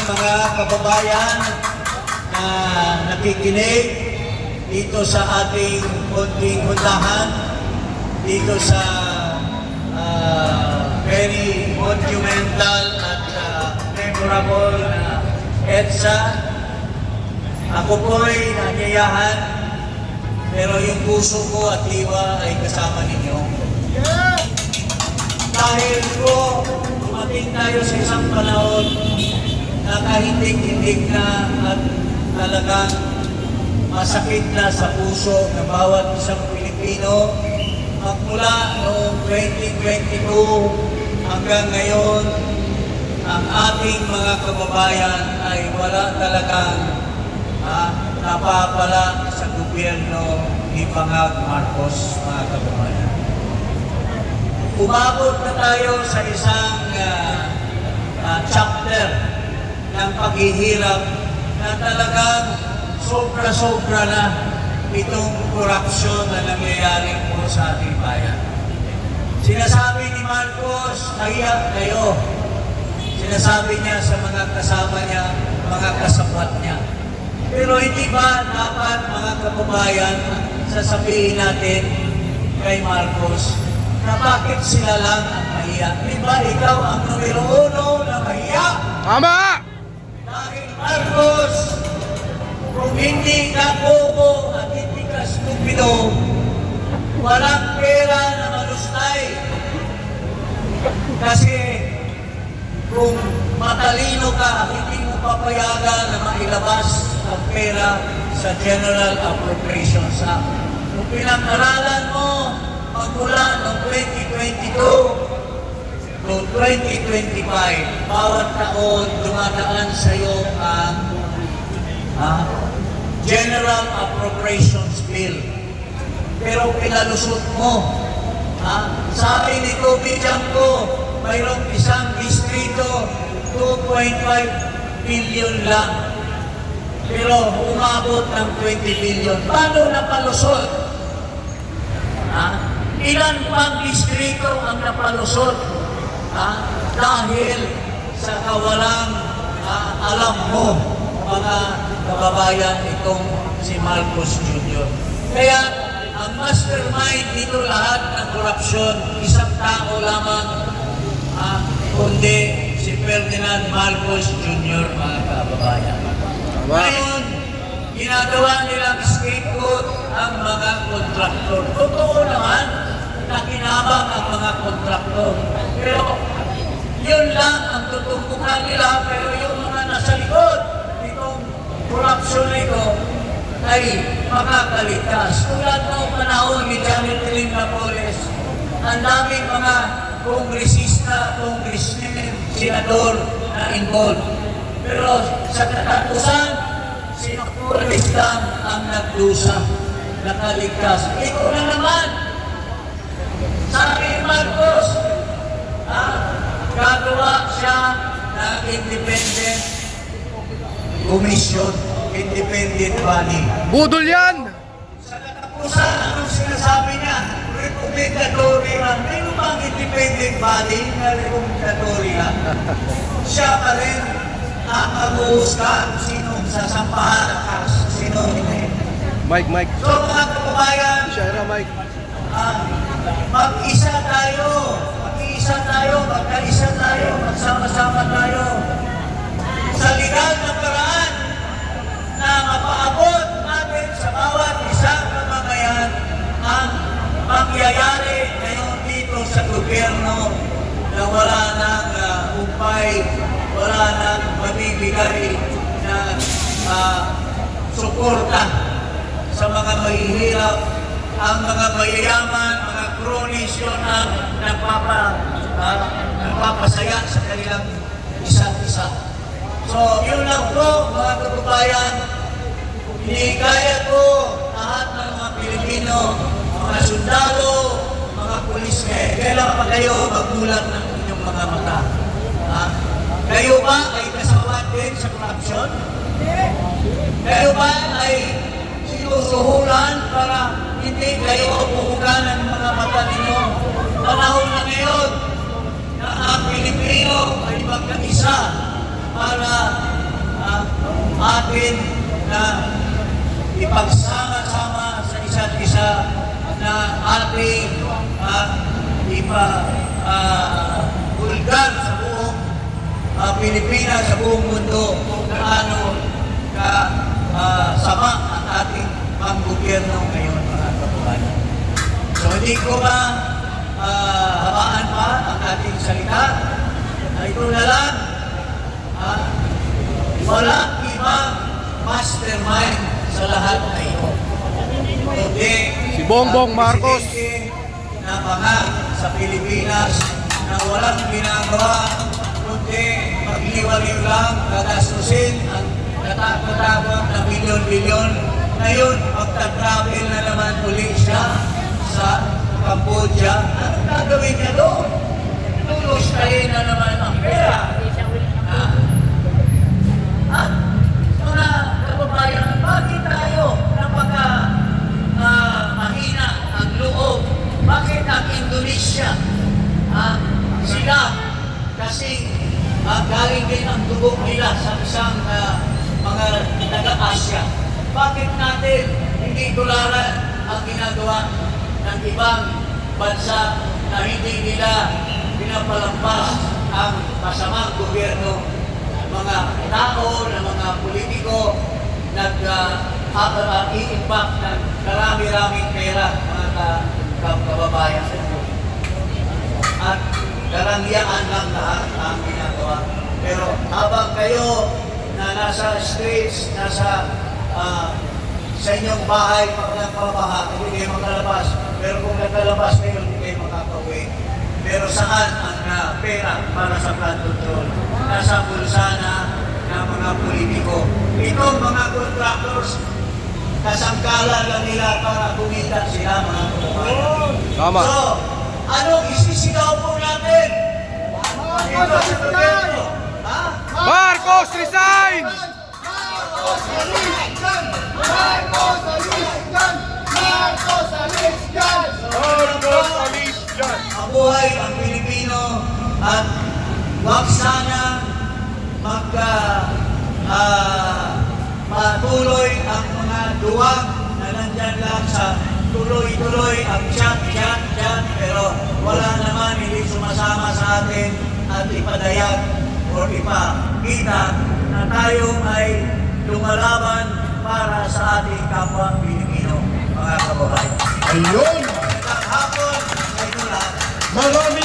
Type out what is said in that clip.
mga kababayan na nakikinig dito sa ating konting hundahan, dito sa very monumental at memorable na EDSA. Ako po'y nanyayahan, pero yung puso ko at diwa ay kasama ninyo. Dahil po, dumating tayo sa isang panahon na kahindig-hindig na at talagang masakit na sa puso ng bawat isang Pilipino. Magmula noong 2022 hanggang ngayon, ang ating mga kababayan ay wala talagang napapala sa gobyerno ni Pangag Marcos, mga kababayan. Umabot na tayo sa isang chapter ng paghihirap na talagang sobra-sobra na itong korupsyon na nangyayari po sa ating bayan. Sinasabi ni Marcos, nahiya kayo. Sinasabi niya sa mga kasama niya, mga kasapat niya. Pero hindi ba dapat, mga kababayan, sasabihin natin kay Marcos na bakit sila lang ang mahiya? Di ba ikaw ang numero 1 na mahiya? Tama! Dahil Marcos, kung hindi ka bobo at hindi ka stupido, walang pera na malustay. Kasi kung matalino ka, hindi mo papayagan na mailabas ang pera sa General Appropriations Act. Kung pinag-aralan mo, magmula noong 2022 to 2025, bawat taon dumadaan sa iyo ang General Appropriations Bill. Pero pinalusot mo. Sabi ni Kobe Janko, mayroong isang distrito, 2.5 billion lang. Pero umabot ng 20 billion. Paano napalusot? Ilan pang distrito ang napalusot? Dahil sa kawalang alam mo, mga kababayan, itong si Marcos Jr. Kaya ang mastermind dito lahat ng korupsyon, isang tao lamang, kundi si Ferdinand Marcos Jr., mga kababayan. Ngayon, ginagawa nilang scapegoat ang mga kontraktor. Totoo naman, nakinabang ang mga kontraktor. Pero yun lang ang tutumbukan nila, pero yung mga nasa likod nitong korupsyon ito ay makakaligtas. Tulad ng panahon ni Janet Lim Napoles, ang daming mga kongresista, congressmen, senador na involved. Pero sa katapusan, si Napoles lang ang nagdusa, nakaligtas. Ito na naman, sabi ni Marcos, gagawa siya ng independent commission, independent body. Budol yan! Sa katapusan, anong sinasabi niya? Recommendatory lang. Mayroon bang independent body na recommendatory lang? Siya pa rin ang mag-uusga sinong sasampahan ang kaso, sinong hindi. Mike. So mga kababayan, Shara, Mike. mag-isa tayo, magkaisa tayo, magsama-sama tayo sa legal na paraan na mapaabot natin sa bawat isang mamamayan ang mangyayari ngayon dito sa gobyerno na wala nang upay, wala nang mabibigay na suporta sa mga mahihirap. Ang mga mayayaman, mga cronies yun ang nagpapasaya sa kanilang isa't isa. So, yun lang po, mga kababayan. Hinikayat ko lahat ng mga Pilipino, mga sundalo, mga pulis, kailan pa kayo magbulag ng inyong mga mata? Kayo ba ay kasawat din sa korupsyon? Kayo ba ay sinusuhulan para hindi kayo puhugan ng mga mata ninyo? Panahon na ngayon na ang Pilipino ay magkaisa para natin na ipagsama-sama sa isa't isa na ating bulgar sa buong Pilipinas, sa buong mundo, kung gaano ka sama ang ating panggobyerno ngayon, mga kababayan. So hindi ko ba habaan pa ang ating salita? Ito na lang, walang ibang mastermind sa lahat na ito. Kundi Si Bongbong Marcos. na mga sa Pilipinas na walang ginagawa kundi magliwaliw lang, gagastusin ang katakot na milyon-milyon. Ngayon, magta-travel na naman ulit siya sa Cambodia. Anong gagawin niya doon? Tulos kayo na naman ang pera. Mga kababayan, bakit tayo mahina ang loob? Bakit ang Indonesia? Sila, kasi galing din ang dugo nila sa isang mga taga-Asya. Bakit natin hindi tularan ang ginagawa ng ibang bansa na hindi nila pinapalampas ang masamang gobyerno? Mga tao, na mga politiko, nag-i-impact ng karami-raming pera, mga kababayan. At karangyaan lang lahat ang ginagawa. Pero habang kayo na nasa streets, nasa sa inyong bahay, pag nagpapaha, hindi kayo makalabas. Pero kung nagkalabas kayo, hindi kayo makakauwi. Pero saan ang pera para sa flood control? Nasa bulsa ng mga politiko. Itong mga contractors, kasangkalan lang nila para kumita sila, mga kababayan. Tama. So, anong isisigaw po natin? Ito sa gobyerno. Marcos resign! Marcos alis dyan! Marcos alis dyan! Marcos alis dyan! Marcos alis dyan! Mabuhay ang Pilipino at wag sana matuloy ang mga duwag na nandyan lang sa tuloy-tuloy ang chat, pero wala naman hindi sumasama sa atin at ipadayag o ipakita na tayo ay lumalaban para sa ating kapwa Pilipino, mga kababayan. Ayun! Magandang hapon sa inyo lahat. Marami